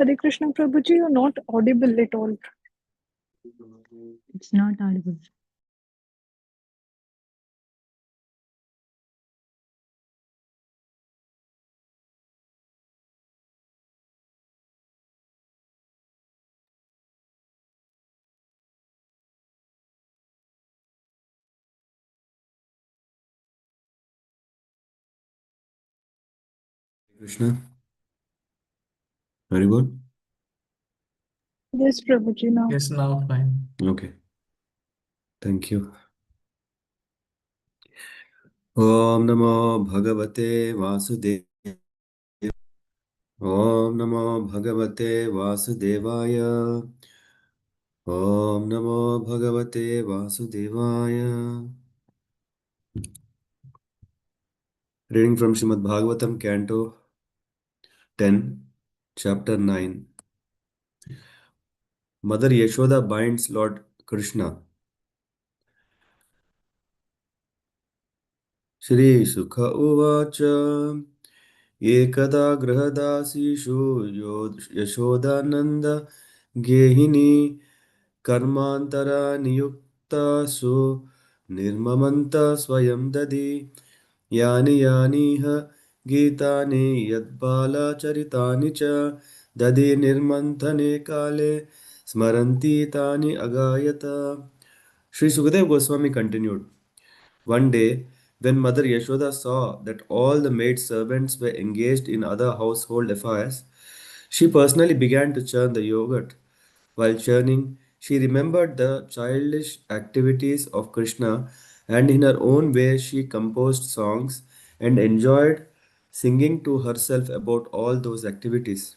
Hare Krishna Prabhuji, you're not audible at all. It's not audible. Krishna, very good. Yes, Prabhuji, now. Yes, now fine. Okay, thank you. Om Namo Bhagavate Vasudevaya. Om Namo Bhagavate Vasudevaya. Om Namo Bhagavate Vasudevaya. Reading from Srimad Bhagavatam, Canto 10, Chapter 9. Mother Yashoda binds Lord Krishna. Shri Sukha Uvacha Ekada Grahadasishu Yashodananda Gehini Karmantara Niyuktasu Nirmamanta Swayam Dadi Yani Yaniha Gitani Yadbala Charitani Cha Dadi Nirmanthane Kale Smaranti Tani Agayata. Sri Sukadev Goswami continued. One day, when Mother Yashoda saw that all the maid servants were engaged in other household affairs, she personally began to churn the yogurt. While churning, she remembered the childish activities of Krishna, and in her own way she composed songs and enjoyed singing to herself about all those activities.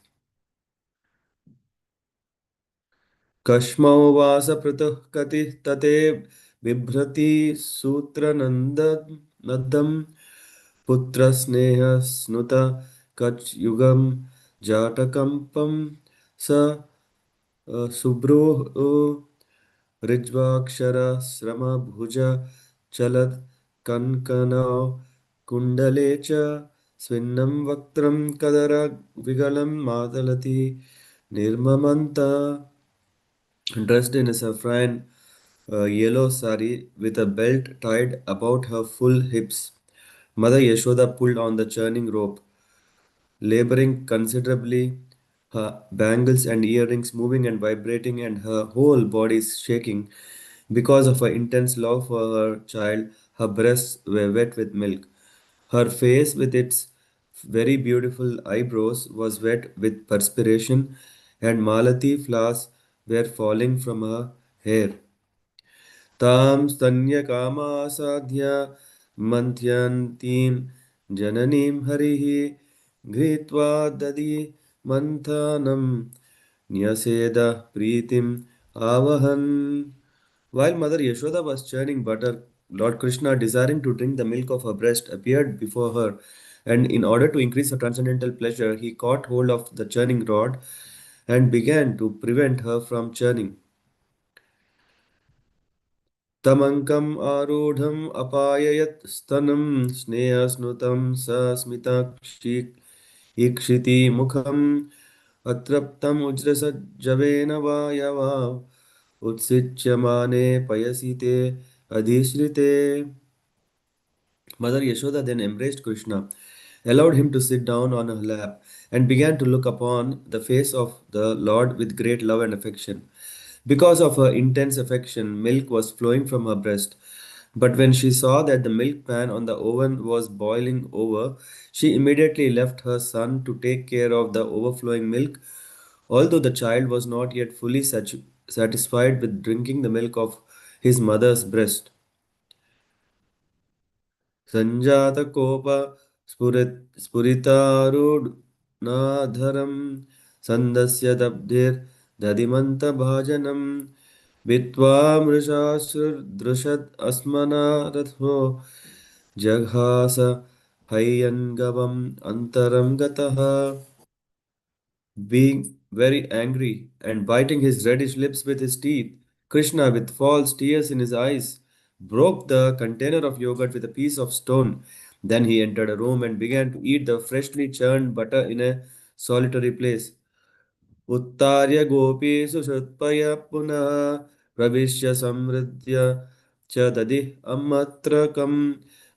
कश्मौ वासपृतुः कति तते बिभ्रति सूत्रनन्दम् पुत्रस्नेहस्नुत कच्युगं जाटकम्पं स सुब्रूः ऋज्वाक्षरश्रमभुज चलत् कङ्कणौ कुण्डले च स्विन्नं वक्त्रं कदरविगलं मातलति निर्ममन्त. Dressed in a saffron yellow sari with a belt tied about her full hips, Mother Yashoda pulled on the churning rope, laboring considerably, her bangles and earrings moving and vibrating, and her whole body shaking because of her intense love for her child. Her breasts were wet with milk. Her face, with its very beautiful eyebrows, was wet with perspiration, and malati flowers were falling from her hair. तां स्तन्यकामासाध्य मन्थ्यन्तीं जननीं हरिः गृहीत्वा ददि मन्थनं न्यसेद प्रीतिम् आवहन्. While Mother Yashoda was churning butter, Lord Krishna, desiring to drink the milk of her breast, appeared before her, and in order to increase her transcendental pleasure, he caught hold of the churning rod and began to prevent her from churning. तमङ्कम् आरूढम् अपाययत् स्तनं स्नेहस्नुतं सस्मिताक्षि ईक्षिति मुखम् अतृप्तम् उज्रसज्जवेन वायवाव उत्सिच्यमाने पयसि ते अधिश्रिते. Mother Yashoda then embraced Krishna, allowed him to sit down on her lap, and began to look upon the face of the Lord with great love and affection. Because of her intense affection, milk was flowing from her breast. But when she saw that the milk pan on the oven was boiling over, she immediately left her son to take care of the overflowing milk, although the child was not yet fully satisfied with drinking the milk of his mother's breast. सञ्जातकोप स्फुरितारुणाधरं सन्दस्य दब्धिर्दधिमन्तभाजनं भित्त्वा मृषासुर्दृशत् अस्मनारथो जघास हैयङ्गवम् अन्तरं गतः. Being very angry and biting his reddish lips with his teeth, Krishna, with false tears in his eyes, broke the container of yogurt with a piece of stone. Then he entered a room and began to eat the freshly churned butter in a solitary place. उत्तार्य गोपीषु श्रुत्वय पुनः प्रविश्य समृद्ध्य च ददिः अमत्रकम्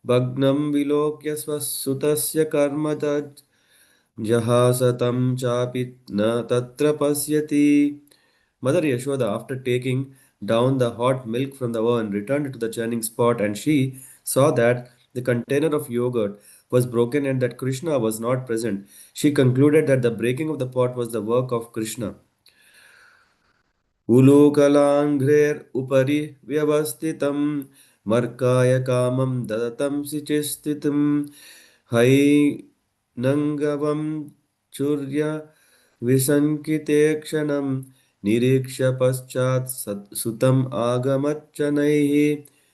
भग्नं विलोक्य स्वसुतस्य कर्म जहासतं चापि न तत्र पश्यति. Mother Yashoda, after taking down the hot milk from the urn, returned to the churning spot, and she saw that the container of yogurt was broken and that Krishna was not present. She concluded that the breaking of the pot was the work of Krishna. उलूकलाङ्घ्रेर् उपरि व्यवस्थितं मर्काय कामं ददतं सिचिस्थितं हैनङ्गवं चुर्य विसङ्किते क्षणं निरीक्ष्य पश्चात् सुतम् आगमच्चनैः.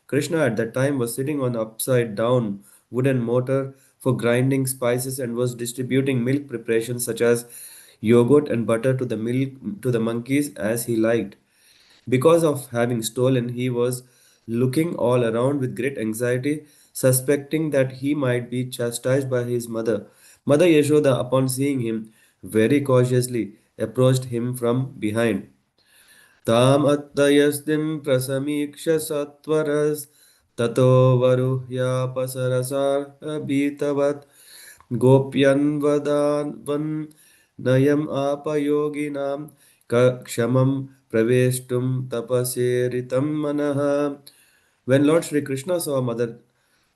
Krishna at that time was sitting on upside down wooden mortar for grinding spices and was distributing milk preparations such as yogurt and butter to the monkeys as he liked. Because of having stolen, he was looking all around with great anxiety, suspecting that he might be chastised by his mother. Mother Yashoda, upon seeing him, very cautiously approached him from behind. ताम् अत्तयस्तिं प्रसमीक्ष्य सत्वरस् ततो वरुह्यापसरसार्हभीतवत् गोप्यन्वदान्वन् नयम् आपयोगिनां क्षमं प्रवेष्टुं तपसेरितं मनः. When Lord Sri Krishna saw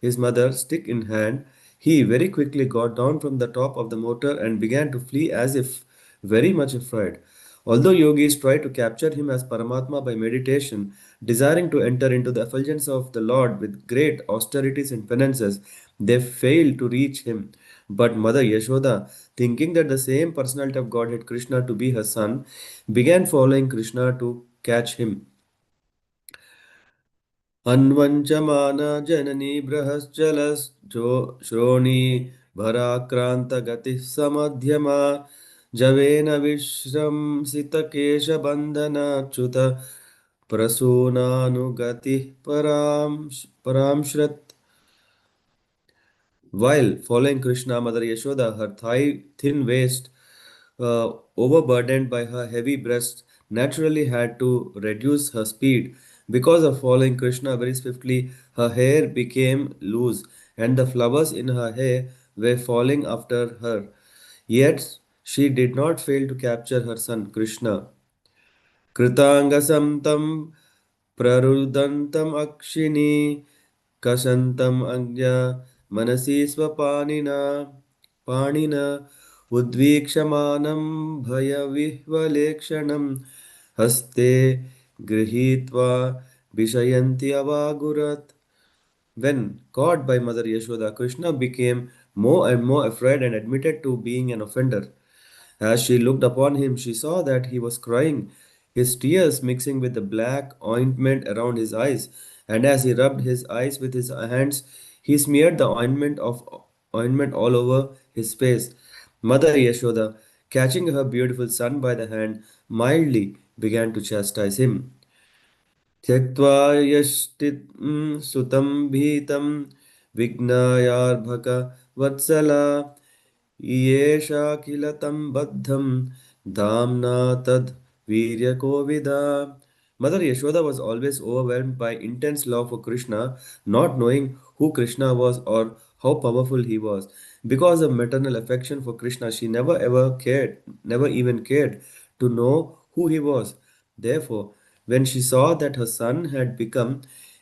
his mother, stick in hand, he very quickly got down from the top of the motor and began to flee as if very much afraid. Although yogis tried to capture him as Paramatma by meditation, desiring to enter into the effulgence of the Lord with great austerities and penances, they failed to reach him. But Mother Yashoda, thinking that the same personality of Godhead Krishna to be her son, began following Krishna to catch him. अन्वञ्चमाना Janani बृहश्चलश्चो श्रोणी भराक्रान्तगतिः समध्यमा जवेन विश्रंसितकेशबन्धनाच्युत प्रसूनानुगतिः परांश्रत्. While following Krishna, Mother Yashoda, her thin waist, overburdened by her heavy breasts, naturally had to reduce her speed. Because of following Krishna very swiftly, her hair became loose, and the flowers in her hair were falling after her. Yet she did not fail to capture her son Krishna. कृताङ्गसं तं प्ररुदन्तम् अक्षिणी कसन्तम् अज्ञा मनसि स्वपाणिना पाणिना उद्वीक्षमानं भयविह्वलेक्षणं हस्ते गृहीत्वा विषयन्ति अवागुरत्. When caught by Mother Yashoda, Krishna became more and more afraid and admitted to being an offender. As she looked upon him, she saw that he was crying, his tears mixing with the black ointment around his eyes. And as he rubbed his eyes with his hands, he smeared the ointment all over his face. Mother Yashoda, catching her beautiful son by the hand, mildly began to chastise him. त्यक्त्वा यष्टिं सुतं भीतं विघ्नायार्भक वत्सला येषा किल तं बद्धं धाम्ना तद् वीर्यकोविदा. Mother Yashoda was always overwhelmed by intense love for Krishna, not knowing who Krishna was or how powerful he was. Because of maternal affection for Krishna, she never even cared to know who he was. Therefore, when she saw that her son had become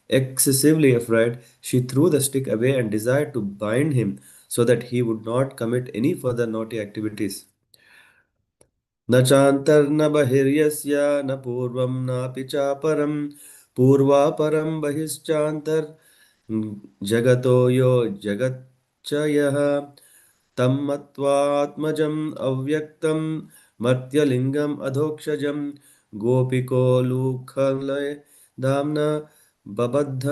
excessively afraid, she threw the stick away and desired to bind him so that he would not commit any further naughty activities. न चान्तर्न बहिर्यस्य न पूर्वं नापि चापरं पूर्वापरं बहिश्चान्तर् जगतो यो जगच्च यः तं मत्वात्मजम् अव्यक्तं मर्त्यलिङ्गम् अधोक्षजं गोपिकोलूखलये धाम्ना बबद्ध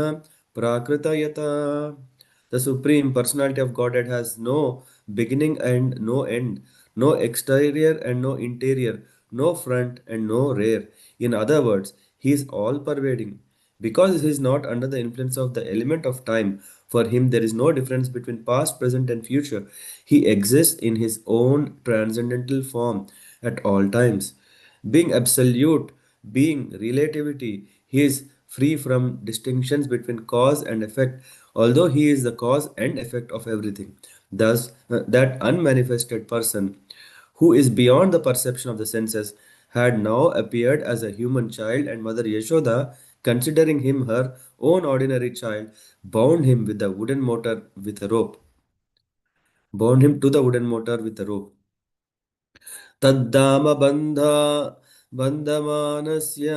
प्राकृतयता. The Supreme Personality of Godhead has no beginning and no end, no exterior and no interior, no front and no rear. In other words, He is all pervading. Because He is not under the influence of the element of time, for Him there is no difference between past, present, and future. He exists in His own transcendental form, at all times. Being absolute, being relativity, he is free from distinctions between cause and effect, although he is the cause and effect of everything. Thus, that unmanifested person, who is beyond the perception of the senses, had now appeared as a human child, and Mother Yashoda, considering him her own ordinary child, bound him with the wooden motor with a rope. Bound him to the wooden motor with a rope. तद्दाम बन्धा बन्धमानस्य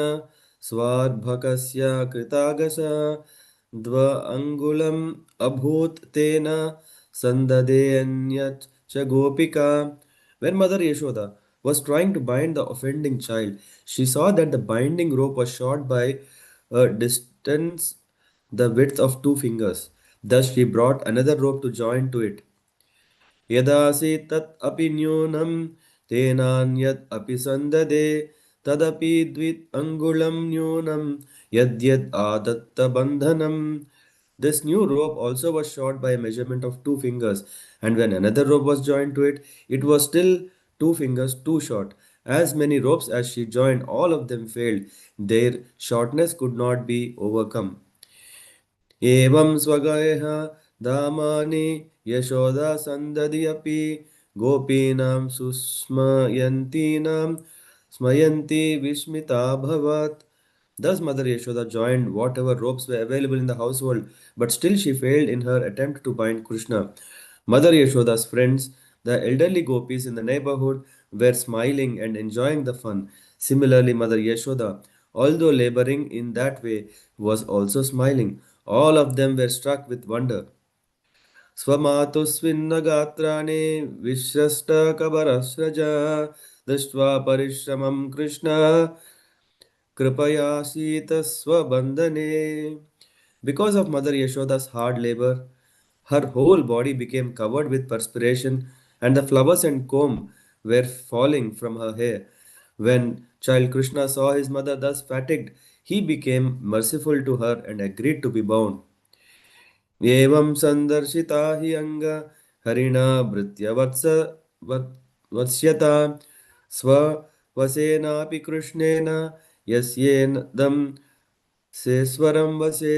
स्वार्भकस्य कृतागस द्व अङ्गुलम् अभूत् तेन सन्ददेयन्यत् च गोपिका. When Mother Yashoda was trying to bind the offending child, she saw that the binding rope was short by a distance the width of 2 fingers. Thus she brought another rope to join to it. यदासि तत् अपि न्यूनं तेनान्यत् अपि सन्ददे तदपि द्वित् अङ्गुलं न्यूनं यद्यद् आदत्तबन्धनम्. This new rope also was short by a measurement of 2 fingers, and when another rope was joined to it, it was still 2 fingers too short. As many ropes as she joined, all of them failed. Their shortness could not be overcome. एवं स्वगयः धामानि यशोदा सन्ददि अपि गोपीनां सुस्मयन्तीनां स्मयन्ती विस्मिताभवत्. Thus Mother Yashoda joined whatever ropes were available in the household, but still she failed in her attempt to bind Krishna. Mother Yashoda's friends, the elderly gopis in the neighborhood, were smiling and enjoying the fun. Similarly, Mother Yashoda, although laboring in that way, was also smiling. All of them were struck with wonder. स्वमातुस्विन्नगात्राणि विश्रष्टकबरस्रज दृष्ट्वा परिश्रमं Krishna कृपयासीतस्वबन्धने. Because of Mother Yashoda's hard labor, her whole body became covered with perspiration, and the flowers and comb were falling from her hair. When child Krishna saw his mother thus fatigued, he became merciful to her and agreed to be bound. एवं सन्दर्शिता हि अङ्ग हरिणा भृत्यवत्स वत्स्यता स्ववसेनापि कृष्णेन यस्येदं सेस्वरं वसे.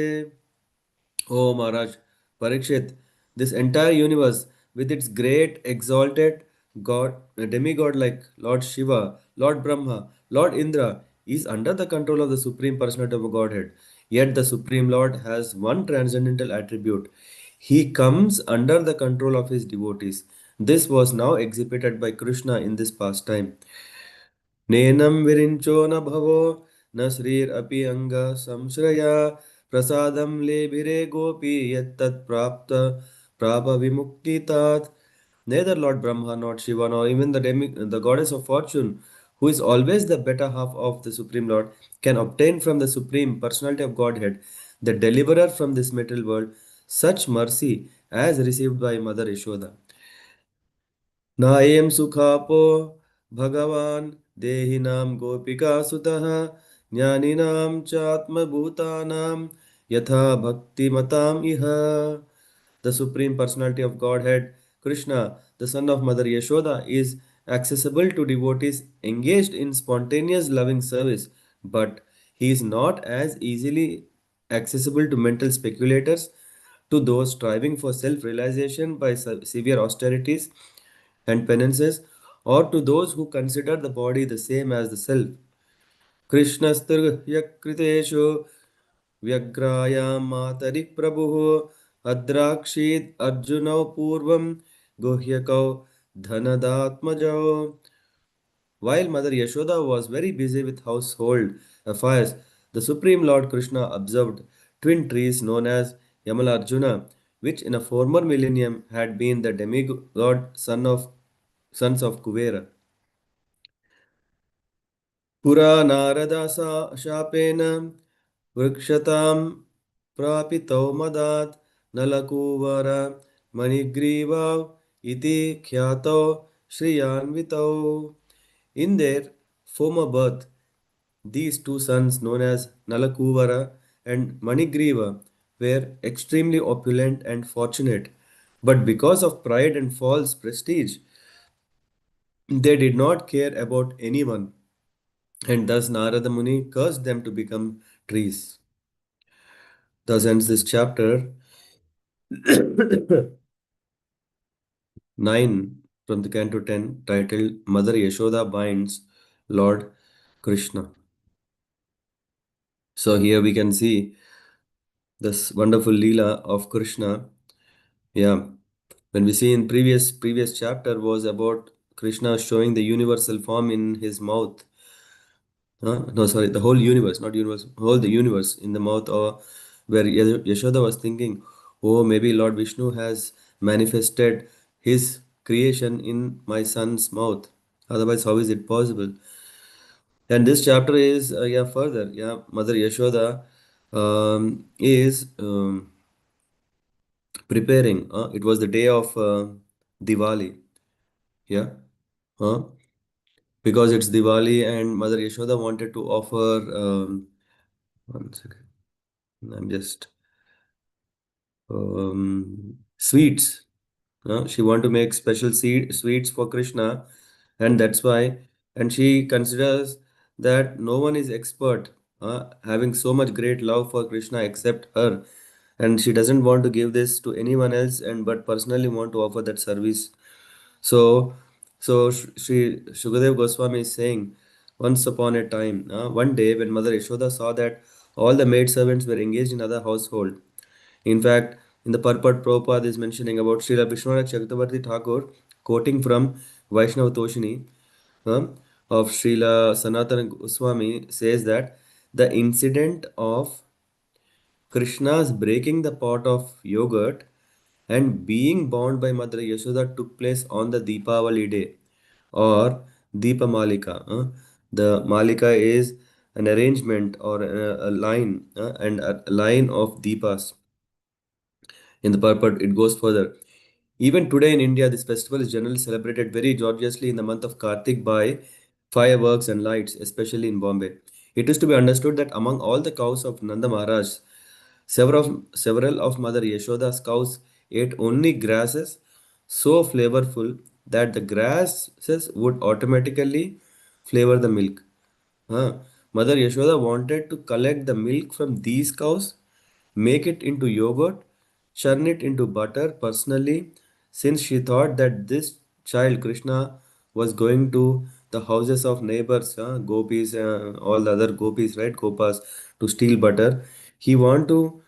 Oh Maharaj, Parikshit, this entire universe with its great exalted God, demigod like Lord Shiva, Lord Brahma, Lord Indra is under the control of the Supreme Personality of Godhead. Yet the Supreme Lord has one transcendental attribute. He comes under the control of his devotees. This was now exhibited by Krishna in this pastime. नेनं विरिञ्चो न भवो न श्रीरपि अङ्गसंश्रया प्रसादं लेभिरे गोपी यत्तत् प्राप्त प्राप विमुक्तितात्. Neither Lord Brahma nor Shiva nor even the goddess of fortune, who is always the better half of the Supreme Lord, can obtain from the Supreme Personality of Godhead, the deliverer from this material world, such mercy as received by Mother Yashoda. नायं सुखापो भगवान् देहिनां गोपिकासुतः ज्ञानिनां चात्मभूतानां यथा भक्तिमताम् इह. The Supreme Personality of Godhead, Krishna, the son of Mother Yashoda, is accessible to devotees engaged in spontaneous loving service, but he is not as easily accessible to mental speculators, to those striving for self realization by severe austerities and penances, or to those who consider the body the same as the self. कृष्णस्तृह्यकृतेषु व्यग्रायां मातरि प्रभुः अद्राक्षीत् अर्जुनौ पूर्वं गुह्यकौ धनदात्मजौ. While Mother Yashoda was very busy with household affairs, the Supreme Lord Krishna observed twin trees known as Yamalarjuna, which in a former millennium had been the demigod sons of Kuvera. पुरा नारदासा शापेन वृक्षतां प्रापितौ मदात् नलकूवर मणिग्रीवाव इति ख्यातौ श्रियान्वितौ. In their former birth, these two sons, known as Nalakuvara and Manigriva, were extremely opulent and fortunate. But because of pride and false prestige, They did not care about anyone, and thus Narada Muni cursed them to become trees. Thus ends this chapter 9 from the Canto 10, titled Mother Yashoda Binds Lord Krishna. So here we can see this wonderful Leela of Krishna. Yeah, when we see in previous chapter was about Krishna showing the universal form in his mouth. No, sorry, the whole universe, not universe, whole the universe in the mouth, or where Yashoda was thinking, oh, maybe Lord Vishnu has manifested his creation in my son's mouth. Otherwise, how is it possible? And this chapter is, yeah, further, yeah, Mother Yashoda is preparing. It was the day of Diwali, yeah, uh, because it's Diwali, and Mother Yashoda wanted to offer. One second, I'm just sweets. She want to make special sweets for Krishna, and that's why. And she considers that no one is expert, having so much great love for Krishna except her, and she doesn't want to give this to anyone else, and but personally want to offer that service. So, Sri Shukadev Goswami is saying, once upon a time, one day when Mother Yashoda saw that all the maid servants were engaged in other household. In fact, in the purport, Prabhupada is mentioning about Srila Vishwanath Chakravarti Thakur, quoting from Vaishnava Toshini uh, of Srila Sanatana Goswami, says that the incident of Krishna's breaking the pot of yogurt and being bound by Mother Yashoda took place on the Deepavali day or Deepa Malika. The Malika is an arrangement or a line and a line of Deepas. In the purport, it goes further. Even today in India, this festival is generally celebrated very gorgeously in the month of Kartik by fireworks and lights, especially in Bombay. It is to be understood that among all the cows of Nanda Maharaj, several of Mother Yashoda's cows ate only grasses so flavorful that the grasses would automatically flavor the milk. Huh. Mother Yashoda wanted to collect the milk from these cows, make it into yogurt, churn it into butter personally, since she thought that this child Krishna was going to the houses of neighbors, gopis, all the other gopis, right, gopas, to steal butter. She want to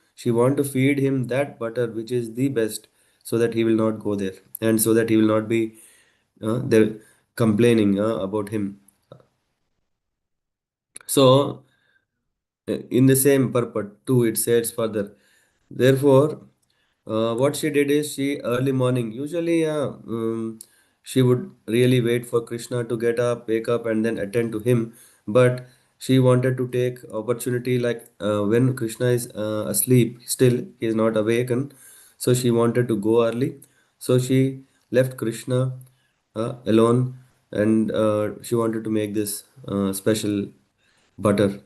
feed him that butter which is the best, so that he will not go there, and so that he will not be there complaining about him. So in the same purport too, it says further. Therefore, what she did is she early morning, usually she would really wait for Krishna to get up, wake up, and then attend to him. But she wanted to take opportunity like when Krishna is asleep, still he is not awakened. So she wanted to go early. So she left Krishna alone, and she wanted to make this special butter.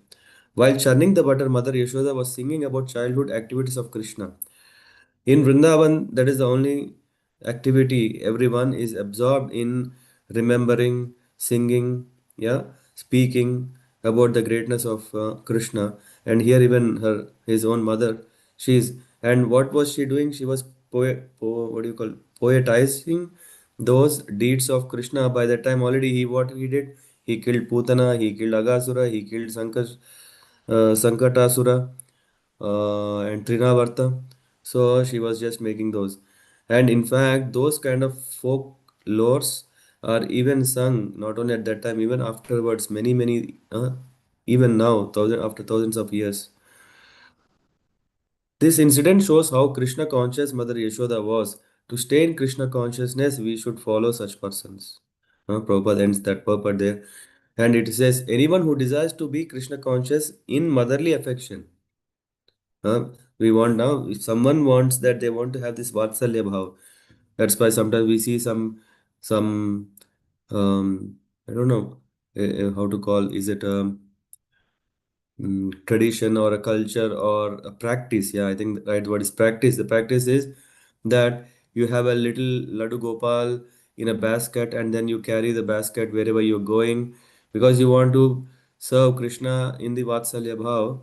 While churning the butter, Mother Yashoda was singing about childhood activities of Krishna. In Vrindavan, that is the only activity everyone is absorbed in, remembering, singing, yeah, speaking about the greatness of Krishna. And here, even his own mother, she's and what was she doing? She was what do you call, poetizing those deeds of Krishna. By that time, already what he did, he killed Putana, he killed Agasura, he killed Sankatasura, and Trinavarta. So she was just making those. And in fact, those kind of folk lores are even sung not only at that time, even afterwards, many, even now, after thousands of years. This incident shows how Krishna conscious Mother Yashoda was. To stay in Krishna consciousness, we should follow such persons. Prabhupada ends that purport there. And it says, anyone who desires to be Krishna conscious in motherly affection. We want now, if someone wants that, they want to have this Vatsalya bhav. That's why sometimes we see some, I don't know how to call, is it a tradition or a culture or a practice? Yeah, I think the right word is practice. The practice is that you have a little Ladu Gopal in a basket, and then you carry the basket wherever you're going because you want to serve Krishna in the Vatsalya Bhav.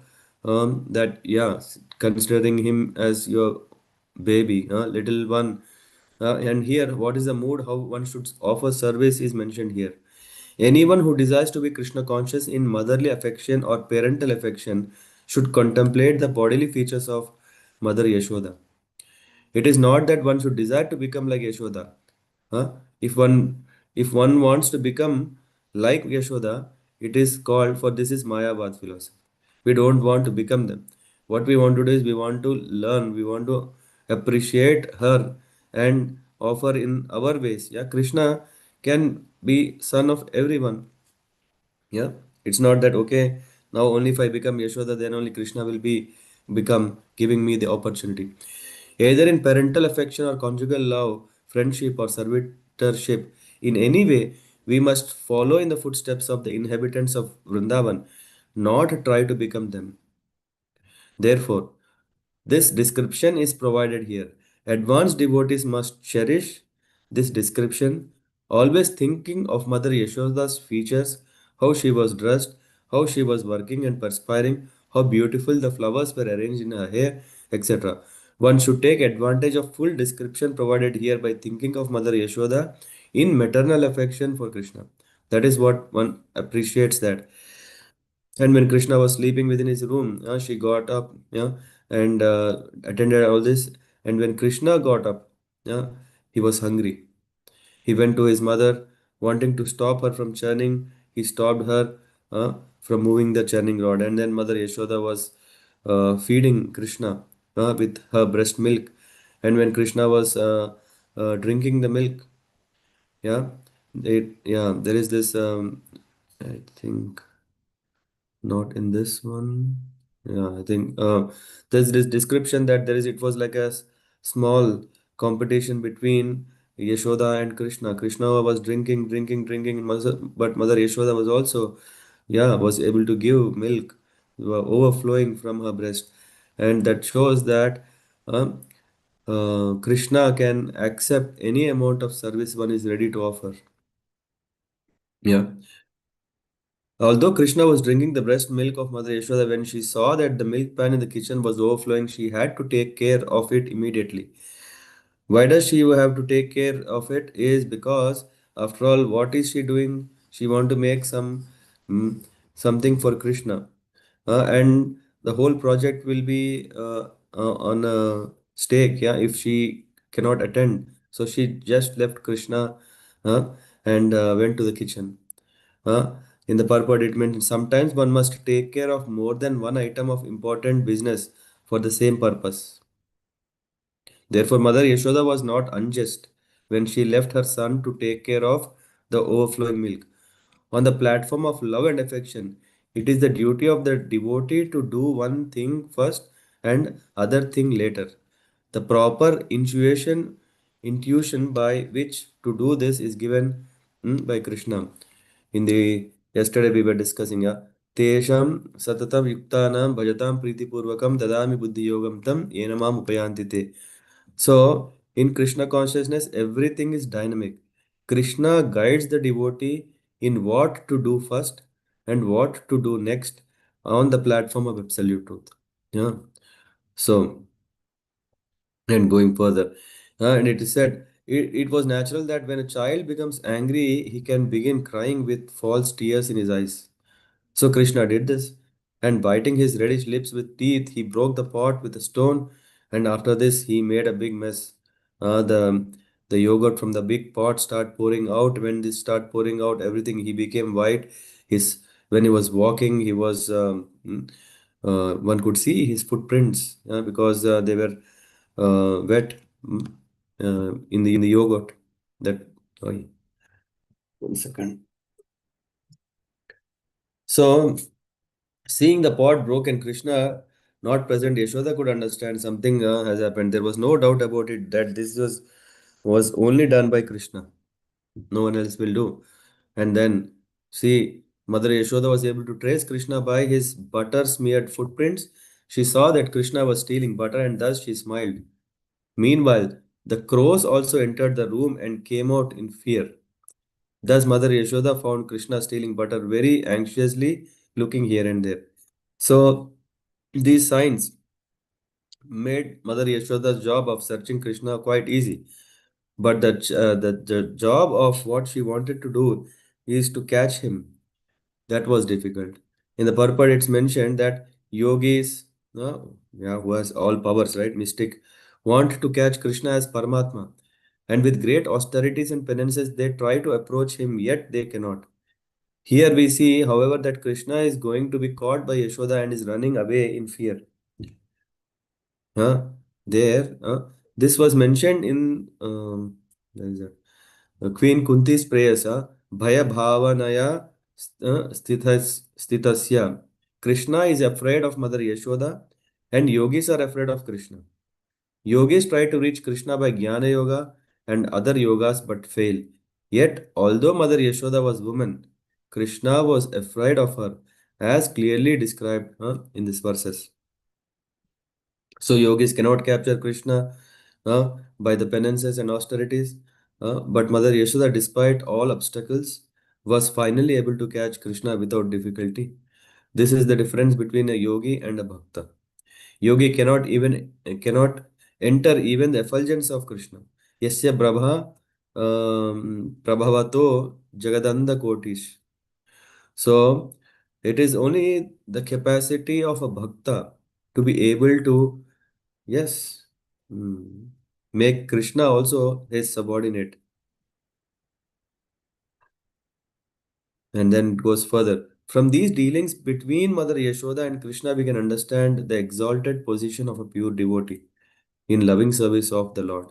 That, yeah, considering him as your baby, little one. And here, what is the mood? How one should offer service is mentioned here. Anyone who desires to be Krishna conscious in motherly affection or parental affection should contemplate the bodily features of Mother Yashoda. It is not that one should desire to become like Yashoda. Huh? If one wants to become like Yashoda, it is called, for this is Mayavad philosophy. We don't want to become them. What we want to do is we want to learn, we want to appreciate her and offer in our ways. Yeah, Krishna can be son of everyone. Yeah, it's not that okay. Now only if I become Yashoda, then only Krishna will be become giving me the opportunity. Either in parental affection or conjugal love, friendship or servitorship, in any way, we must follow in the footsteps of the inhabitants of Vrindavan, not try to become them. Therefore, this description is provided here. Advanced devotees must cherish this description, always thinking of Mother Yashoda's features, how she was dressed, how she was working and perspiring, how beautiful the flowers were arranged in her hair, etc. One should take advantage of full description provided here by thinking of Mother Yashoda in maternal affection for Krishna. That is what one appreciates that. And when Krishna was sleeping within his room, she got up, and attended all this. And when Krishna got up, he was hungry. He went to his mother, wanting to stop her from churning. He stopped her from moving the churning rod. And then Mother Yashoda was feeding Krishna with her breast milk. And when Krishna was drinking the milk, yeah, there is this. I think. Not in this one. Yeah, I think there's this description that there is. It was like a small competition between Yashoda and Krishna. Krishna was drinking, but Mother Yashoda was also, yeah, was able to give milk overflowing from her breast, and that shows that Krishna can accept any amount of service one is ready to offer. Yeah. Although Krishna was drinking the breast milk of Mother Yashoda, when she saw that the milk pan in the kitchen was overflowing, she had to take care of it immediately. Why does she have to take care of it? Is because, after all, what is she doing? She want to make mm, something for Krishna, and the whole project will be on a stake. Yeah, if she cannot attend, so she just left Krishna uh, and went to the kitchen. Uh, in the purport, it means sometimes one must take care of more than one item of important business for the same purpose. Therefore, Mother Yashoda was not unjust when she left her son to take care of the overflowing milk. On the platform of love and affection, it is the duty of the devotee to do one thing first and other thing later. The proper intuition by which to do this is given by Krishna. In the yesterday we were discussing, yeah. Tesham satatam yuktanam bhajatam pritipurvakam dadami buddhi yogam tam yenamam upayanti te. So, in Krishna consciousness, everything is dynamic. Krishna guides the devotee in what to do first and what to do next on the platform of absolute truth. Yeah. So, and going further, and it is said, it was natural that when a child becomes angry, he can begin crying with false tears in his eyes. So Krishna did this, and biting his reddish lips with teeth, he broke the pot with a stone, and after this he made a big mess. The yogurt from the big pot start pouring out. When this start pouring out, everything he became white. His When he was walking, he was one could see his footprints because they were wet in the yogurt. That sorry, 1 second. So, seeing the pot broken, Krishna not present, Yashoda could understand something has happened. There was no doubt about it that this was only done by Krishna. No one else will do. And then, see, Mother Yashoda was able to trace Krishna by his butter smeared footprints. She saw that Krishna was stealing butter and thus she smiled. Meanwhile, The crows also entered the room and came out in fear. Thus, Mother Yashoda found Krishna stealing butter very anxiously, looking here and there. So, these signs made Mother Yashoda's job of searching Krishna quite easy. But the job of what she wanted to do is to catch him. That was difficult. In the purport, it's mentioned that yogis, who has all powers, right, mystic, want to catch Krishna as Paramatma. And with great austerities and penances, they try to approach him, yet they cannot. Here we see, however, that Krishna is going to be caught by Yashoda and is running away in fear. Huh? There, this was mentioned in where is that? Queen Kunti's prayers. Bhaya bhavanaya stitasya. Krishna is afraid of Mother Yashoda, and yogis are afraid of Krishna. Yogis try to reach Krishna by Jnana Yoga and other yogas but fail. Yet, although Mother Yashoda was woman, Krishna was afraid of her, as clearly described in these verses. So yogis cannot capture Krishna by the penances and austerities, but Mother Yashoda, despite all obstacles, was finally able to catch Krishna without difficulty. This is the difference between a yogi and a bhakta. Yogi cannot enter even the effulgence of Krishna. Yasya prabhavato jagadanda kotish. So it is only the capacity of a bhakta to be able to, yes, make Krishna also his subordinate. And then it goes further. From these dealings between Mother Yashoda and Krishna, we can understand the exalted position of a pure devotee in loving service of the Lord.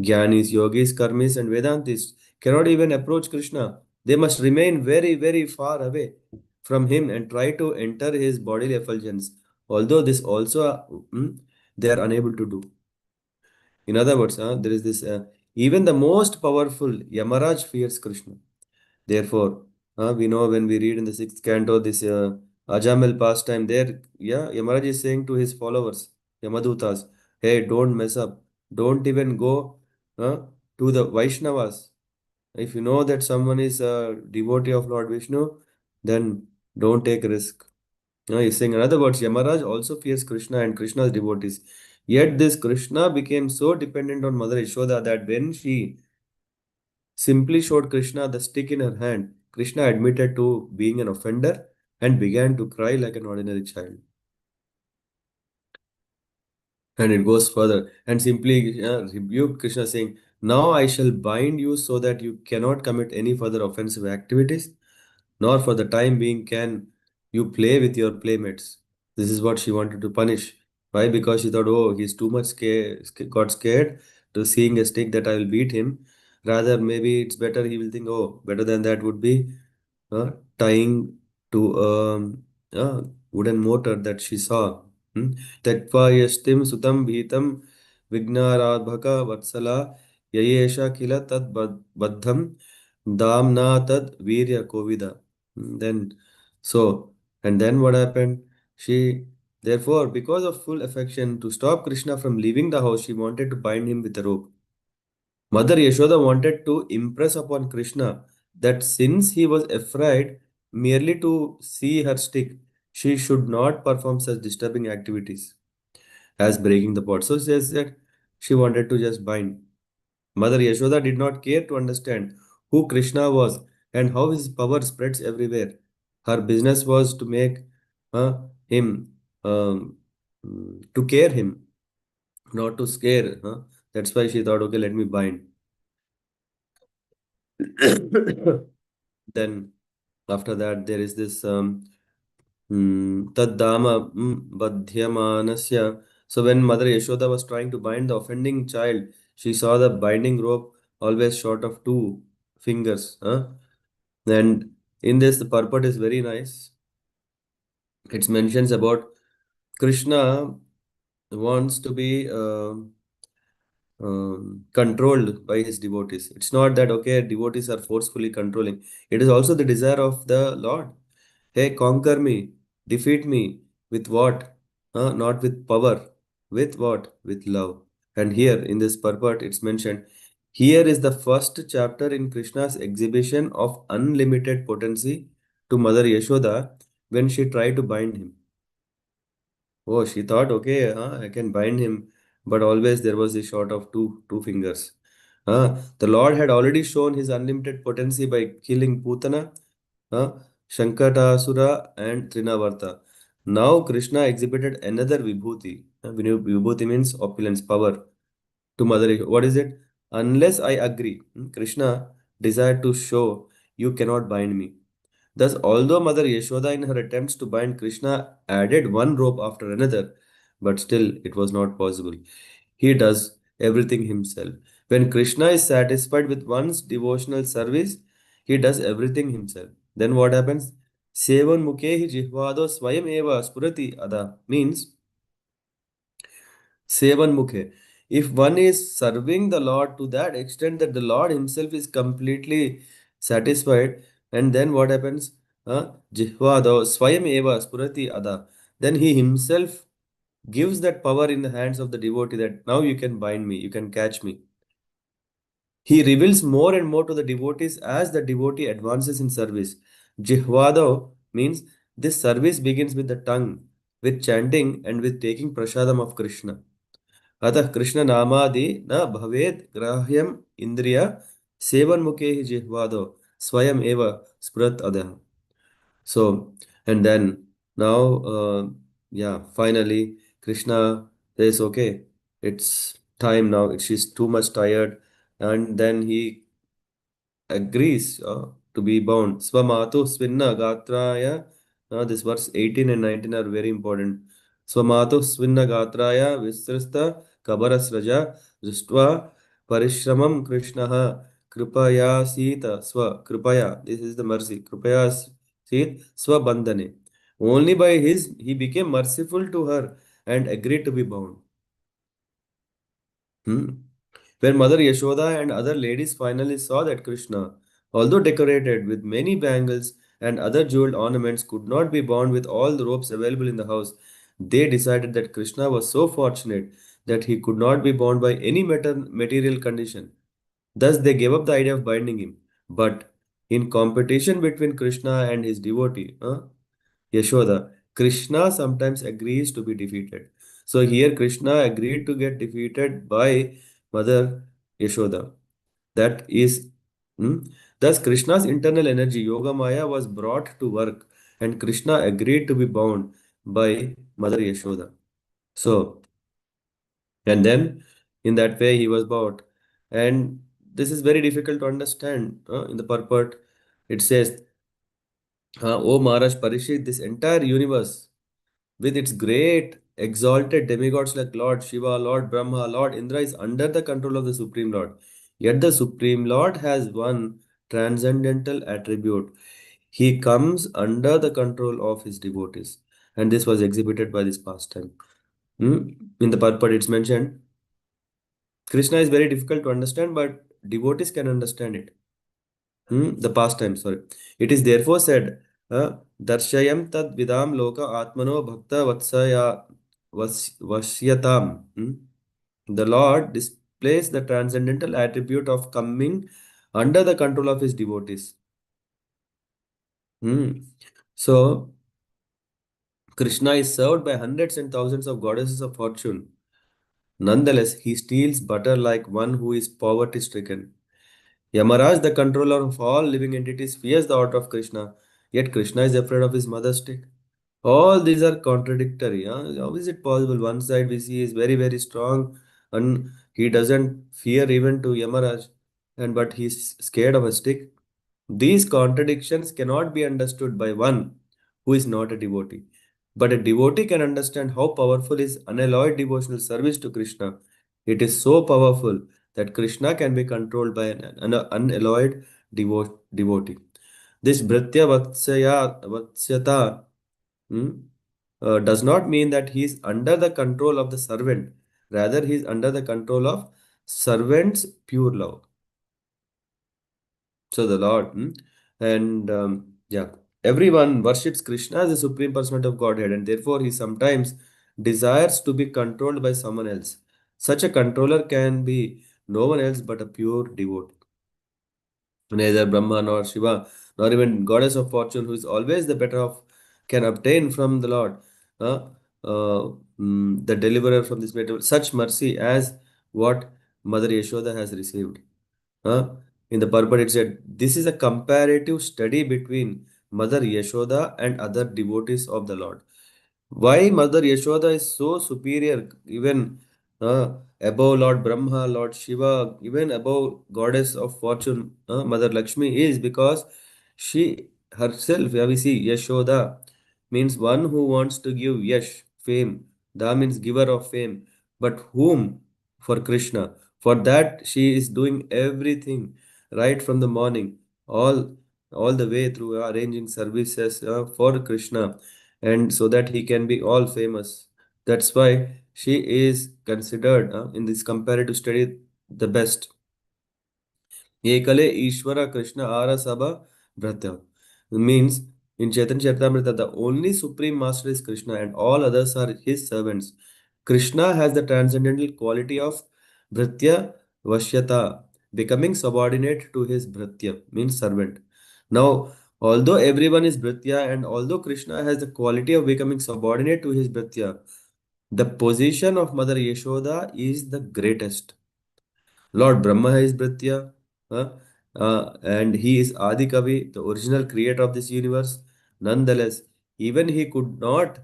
Jnanis, yogis, karmis, and Vedantists cannot even approach Krishna. They must remain very, very far away from him and try to enter his bodily effulgence. Although this also they are unable to do. In other words, there is this even the most powerful Yamaraj fears Krishna. Therefore, we know when we read in the sixth canto this Ajamil pastime there, yeah, Yamaraj is saying to his followers, Yamadutas, hey, don't mess up. Don't even go uh, to the Vaishnavas. If you know that someone is a devotee of Lord Vishnu, then don't take risk. He's saying, in other words, Yamaraj also fears Krishna and Krishna's devotees. Yet this Krishna became so dependent on Mother Yashoda that when she simply showed Krishna the stick in her hand, Krishna admitted to being an offender and began to cry like an ordinary child. And it goes further and simply rebuked Krishna, saying, now I shall bind you so that you cannot commit any further offensive activities, nor for the time being can you play with your playmates. This is what she wanted to punish. Why? Because she thought, oh, he's too much got scared to seeing a stick that I will beat him. Rather, maybe it's better he will think, oh, better than that would be tying to a wooden motor that she saw. त्यक्त्वा यष्टिं सुतं भीतं विघ्नाराधक वत्सला ययेष किल तद् बद्धं damna tad virya kovida. Then so and then what happened? She therefore, because of full affection to stop Krishna from leaving the house, she wanted to bind him with a rope. Mother Yashoda wanted to impress upon Krishna that since he was afraid merely to see her stick, she should not perform such disturbing activities as breaking the pot. So she says that she wanted to just bind. Mother Yashoda did not care to understand who Krishna was and how his power spreads everywhere. Her business was to make him, to care him, not to scare. That's why she thought, okay, let me bind. Then after that, there is this Taddama Badhyamanasya. So when Mother Yashoda was trying to bind the offending child, she saw the binding rope always short of two fingers. And in this, the purport is very nice. It mentions about Krishna wants to be controlled by his devotees. It's not that, okay, devotees are forcefully controlling. It is also the desire of the Lord. Hey, conquer me, defeat me with what? Not with power. With what? With love. And here in this purport, it's mentioned here is the first chapter in Krishna's exhibition of unlimited potency to Mother Yashoda when she tried to bind him. Oh, she thought, okay, I can bind him, but always there was a short of two fingers. The Lord had already shown his unlimited potency by killing Putana, uh, Shankatasura, and Trinavarta. Now Krishna exhibited another Vibhuti. Vibhuti means opulence, power to Mother. What is it? Unless I agree, Krishna desired to show you cannot bind me. Thus, although Mother Yashoda, in her attempts to bind Krishna, added one rope after another, but still it was not possible. He does everything himself. When Krishna is satisfied with one's devotional service, he does everything himself. Then what happens? Sevan mukhehi jihvado swayam eva spurati ada means Sevan Mukhe. If one is serving the Lord to that extent that the Lord Himself is completely satisfied, and then what happens? Jihvado Swayam Eva Spurati Ada. Then He Himself gives that power in the hands of the devotee that now you can bind me, you can catch me. He reveals more and more to the devotees as the devotee advances in service. Jihvado means this service begins with the tongue, with chanting, and with taking prasadam of Krishna. अतः कृष्ण नामादि न भवेद ग्राह्यम इंद्रिय सेवन्मुखे ही जिह्वादो स्वयं एव स्फुरत् अधः. So, and then now, yeah, finally, Krishna says, okay, it's time now. She's too much tired. And then he agrees to be bound. Swamatu svinna gatraya. Now, this verse 18 and 19 are very important. Swamatu svinna gatraya visrista kabarasraja drishtva parishramam krishnaha kripaya sita swa kripaya. This is the mercy. Kripaya sit swa bandhane. Only by his he became merciful to her and agreed to be bound. Hmm. When Mother Yashoda and other ladies finally saw that Krishna, although decorated with many bangles and other jeweled ornaments, could not be bound with all the ropes available in the house, they decided that Krishna was so fortunate that he could not be bound by any material condition. Thus, they gave up the idea of binding him. But in competition between Krishna and his devotee, Yashoda, Krishna sometimes agrees to be defeated. So here Krishna agreed to get defeated by Mother Yashoda. That is, hmm? Thus Krishna's internal energy, Yoga Maya, was brought to work, and Krishna agreed to be bound by Mother Yashoda. So, and then in that way he was bound. And this is very difficult to understand. In the purport, it says, O Maharaj Parishit, this entire universe with its great exalted demigods like Lord Shiva, Lord Brahma, Lord Indra is under the control of the Supreme Lord. Yet the Supreme Lord has one transcendental attribute. He comes under the control of his devotees. And this was exhibited by this pastime. In the purport, it's mentioned Krishna is very difficult to understand, but devotees can understand it. The past time, sorry. It is therefore said, Darshayam tad vidam loka atmano bhakta vasyatam. The Lord displays the transcendental attribute of coming under the control of his devotees. Hmm. So, Krishna is served by hundreds and thousands of goddesses of fortune. Nonetheless, he steals butter like one who is poverty stricken. Yamaraj, the controller of all living entities, fears the order of Krishna, yet Krishna is afraid of his mother's stick. All these are contradictory. How is it possible? One side we see is very, very strong and he doesn't fear even to Yamaraj, and but he's scared of a stick. These contradictions cannot be understood by one who is not a devotee. But a devotee can understand how powerful is unalloyed devotional service to Krishna. It is so powerful that Krishna can be controlled by an unalloyed devotee. This Bhritya Vatsyata hmm, does not mean that he is under the control of the servant. Rather, he is under the control of servant's pure love. So the Lord, and yeah, everyone worships Krishna as the supreme personality of Godhead, and therefore he sometimes desires to be controlled by someone else. Such a controller can be no one else but a pure devotee. Neither Brahma nor Shiva, nor even goddess of fortune, who is always the better of, can obtain from the Lord uh, the deliverer from this matter, such mercy as what Mother Yashoda has received. Uh, in the purport, it said, this is a comparative study between Mother Yashoda and other devotees of the Lord. Why Mother Yashoda is so superior, even above Lord Brahma, Lord Shiva, even above Goddess of Fortune, Mother Lakshmi, is because she herself, yeah, we see Yashoda means one who wants to give Yash, fame. Da means giver of fame. But whom? For Krishna. For that she is doing everything right from the morning, all the way through arranging services for Krishna, and so that he can be all famous. That's why she is considered in this comparative study the best. Ekale Ishvara Krishna Ara Sabha Bhratya. Means in Chaitanya Charitamrita, the only supreme master is Krishna and all others are his servants. Krishna has the transcendental quality of Bhratya Vashyata, becoming subordinate to his Bhratya, means servant. Now, although everyone is Bhratya and although Krishna has the quality of becoming subordinate to his Bhratya, the position of Mother Yashoda is the greatest. Lord Brahma is Bhritya, and he is Adi Kavi, the original creator of this universe. Nonetheless, even he could not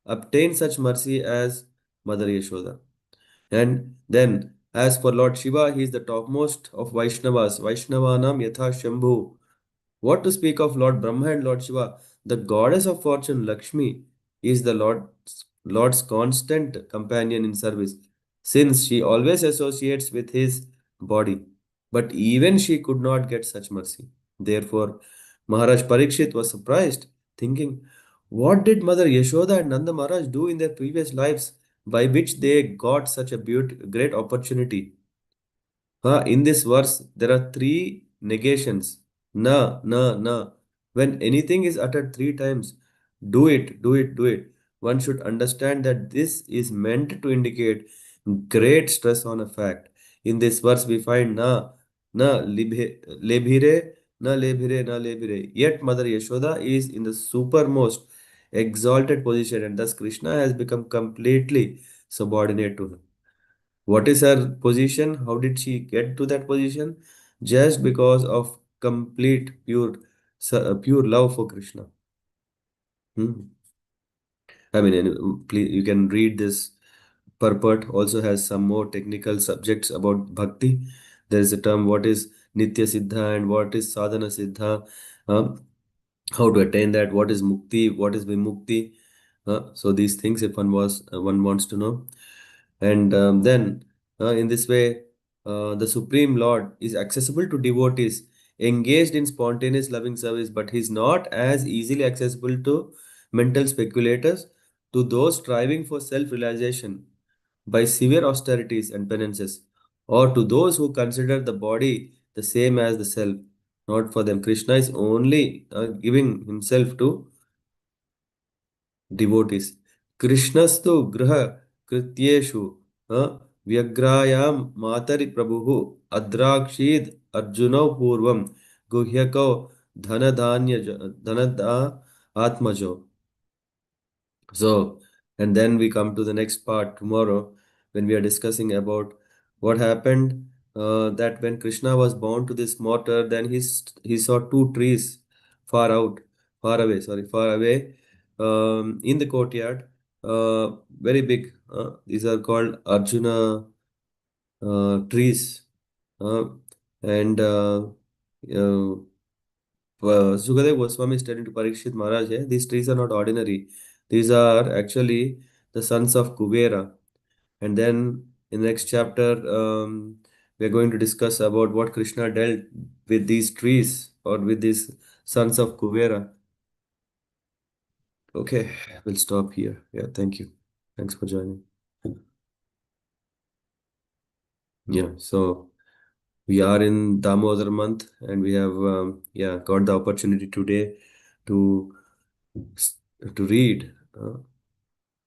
obtain such mercy as Mother Yashoda. And then, as for Lord Shiva, he is the topmost of Vaishnavas. Vaishnavanam Yatha Shambhu. What to speak of Lord Brahma and Lord Shiva? The goddess of fortune, Lakshmi, is the Lord's constant companion in service, since she always associates with his body. But even she could not get such mercy. Therefore, Maharaj Parikshit was surprised, thinking, what did Mother Yashoda and Nanda Maharaj do in their previous lives by which they got such a great opportunity? In this verse, there are three negations. Na, na, na. When anything is uttered three times, do it, do it, do it. One should understand that this is meant to indicate great stress on a fact. In this verse, we find lebhire, na lebhire. Yet Mother Yashoda is in the supermost exalted position, and thus Krishna has become completely subordinate to her. What is her position? How did she get to that position? Just because of complete, pure love for Krishna. Hmm. I mean, please, you can read this. Purport also has some more technical subjects about bhakti. There is a term what is Nitya Siddha and what is Sadhana Siddha. Um, how to attain that? What is Mukti? What is Vimukti? So these things, if one wants to know. And then, in this way, the Supreme Lord is accessible to devotees engaged in spontaneous loving service, but he is not as easily accessible to mental speculators, to those striving for self realization by severe austerities and penances, or to those who consider the body the same as the self. Not for them. Krishna is only giving himself to devotees. Krishnastu graha krityeshu vyagrayam matari prabhu adrakshid arjuno purvam guhyako dhanada atmajo. So, and then we come to the next part tomorrow when we are discussing about what happened, that when Krishna was bound to this mortar, then he saw two trees far out, far away, in the courtyard, very big. These are called Arjuna trees. Uh, and Sukadeva Goswami is telling to Parikshit Maharaj, these trees are not ordinary. These are actually the sons of Kuvera. And then in the next chapter, we are going to discuss about what Krishna dealt with these trees or with these sons of Kuvera. Okay, we'll stop here. Yeah, thank you. Thanks for joining. Yeah, so we are in Damodar month and we have got the opportunity today to to read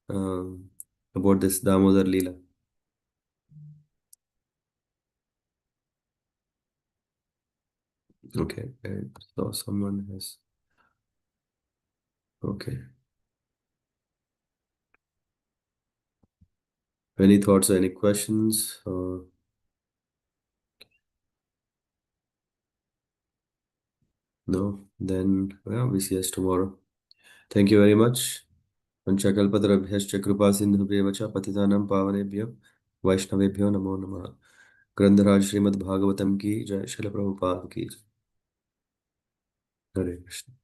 um, about this Damodar Leela. Okay. So someone has. Okay. Any thoughts or any questions? No? Then, yeah, we see us tomorrow. Thank you very much. Vanchakalpatarabhyascha kripa sindhubheva cha patitanam pavanebhyo Vaishnavebhyo namo namah. ग्रंथराज Shrimad Bhagavatam की जय। श्रील प्रभुपाद की जय। हरे कृष्ण।